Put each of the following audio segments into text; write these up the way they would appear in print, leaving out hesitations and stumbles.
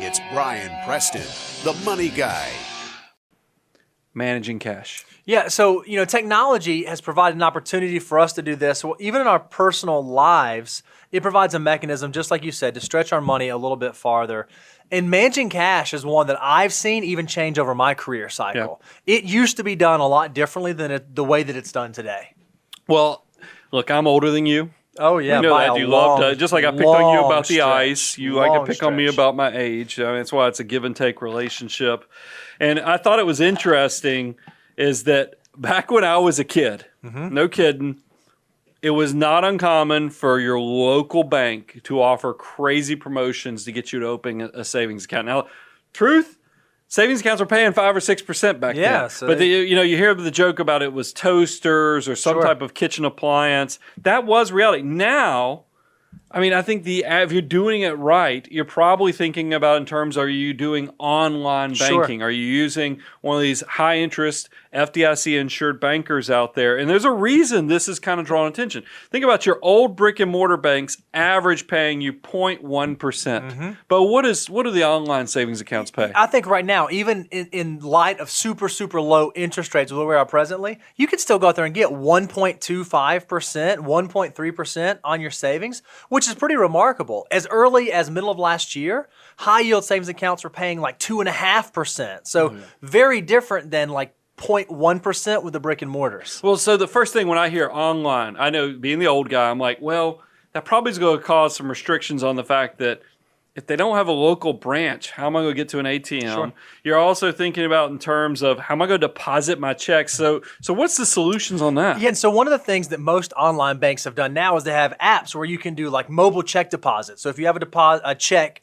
It's Brian Preston, the money guy. Managing cash. Yeah, so technology has provided an opportunity for us to do this. Well, even in our personal lives, it provides a mechanism, just like you said, to stretch our money a little bit farther. And managing cash is one that I've seen even change over my career cycle. Yeah. It used to be done a lot differently than the way that it's done today. Well, look, I'm older than you. Oh, yeah. You know that. You love to, just like I picked on you about the ice, you like to pick on me about my age. That's why it's a give and take relationship. And I thought it was interesting is that back when I was a kid, no kidding, it was not uncommon for your local bank to offer crazy promotions to get you to open a savings account. Now, truth, savings accounts were paying 5 or 6% back then. So but you hear the joke about it was toasters or some type of kitchen appliance. That was reality. Now, I mean, I think if you're doing it right, you're probably thinking about in terms, are you doing online banking? Are you using one of these high interest FDIC insured bankers out there? And there's a reason this is kind of drawing attention. Think about your old brick and mortar banks average paying you 0.1%. But what do the online savings accounts pay? I think right now, even in light of super, super low interest rates where we are presently, you can still go out there and get 1.25%, 1.3% on your savings, which is pretty remarkable. As early as middle of last year, high yield savings accounts were paying like 2.5%. So very different than like 0.1% with the brick and mortars. Well, so the first thing when I hear online, I know being the old guy, I'm like, well, that probably is going to cause some restrictions on the fact that if they don't have a local branch, how am I going to get to an ATM? You're also thinking about in terms of how am I going to deposit my checks? So what's the solutions on that? Yeah, and so one of the things that most online banks have done now is they have apps where you can do like mobile check deposit. So if you have a check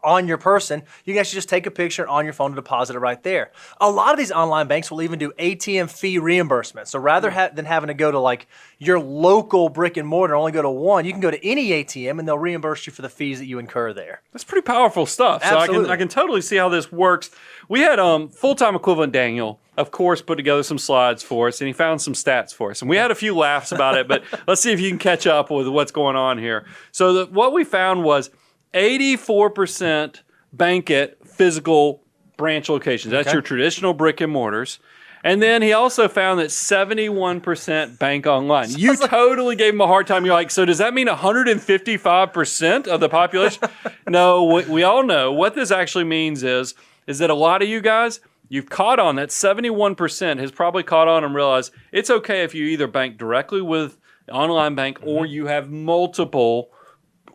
on your person, you can actually just take a picture on your phone to deposit it right there. A lot of these online banks will even do ATM fee reimbursement. So rather than having to go to like your local brick and mortar, only go to one, you can go to any ATM and they'll reimburse you for the fees that you incur there. That's pretty powerful stuff. Absolutely. So I can totally see how this works. We had full-time equivalent Daniel, of course, put together some slides for us, and he found some stats for us. And we had a few laughs about it, but let's see if you can catch up with what's going on here. So what we found was 84% bank at physical branch locations. That's your traditional brick and mortars. And then he also found that 71% bank online. You totally gave him a hard time. You're like, so does that mean 155% of the population? No, we all know what this actually means is that a lot of you guys, you've caught on that 71% has probably caught on and realized it's okay if you either bank directly with online bank or you have multiple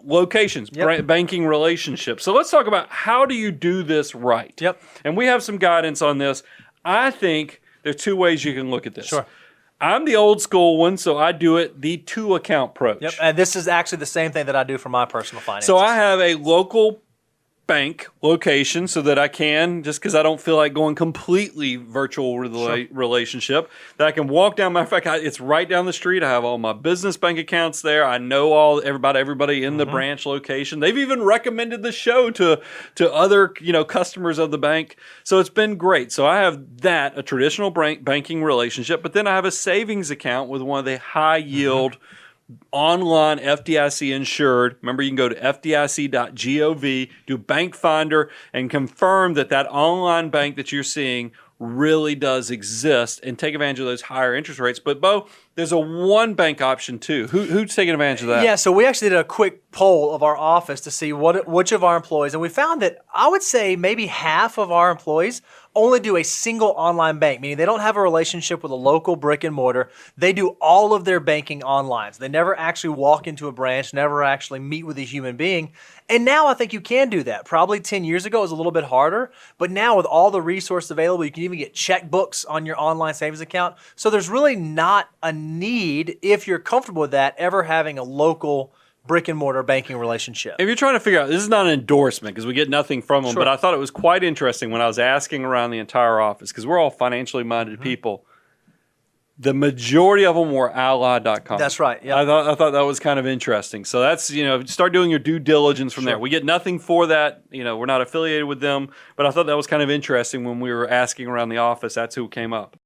locations, banking relationships. So let's talk about how do you do this right? And we have some guidance on this. I think there's two ways you can look at this. I'm the old school one, so I do it the two-account approach. And this is actually the same thing that I do for my personal finances. So I have a local bank location so that I can, just because I don't feel like going completely virtual relationship, that I can walk down. Matter of fact, it's right down the street. I have all my business bank accounts there. I know everybody in the branch location. They've even recommended the show to other customers of the bank. So it's been great. So I have a traditional banking relationship, but then I have a savings account with one of the high yield online FDIC insured. Remember, you can go to fdic.gov, do Bank Finder, and confirm that online bank that you're seeing really does exist and take advantage of those higher interest rates. But Bo, there's a one bank option too. Who's taking advantage of that? Yeah, so we actually did a quick poll of our office to see which of our employees, and we found that I would say maybe half of our employees only do a single online bank, meaning they don't have a relationship with a local brick and mortar. They do all of their banking online. So they never actually walk into a branch, never actually meet with a human being. And now I think you can do that. Probably 10 years ago it was a little bit harder, but now with all the resources available, you can even get checkbooks on your online savings account. So there's really not a need, if you're comfortable with that, ever having a local brick and mortar banking relationship. If you're trying to figure out, this is not an endorsement because we get nothing from them, but I thought it was quite interesting when I was asking around the entire office, because we're all financially minded people. The majority of them were ally.com. That's right. Yep. I thought that was kind of interesting. So that's, start doing your due diligence from there. We get nothing for that. We're not affiliated with them, but I thought that was kind of interesting when we were asking around the office. That's who came up.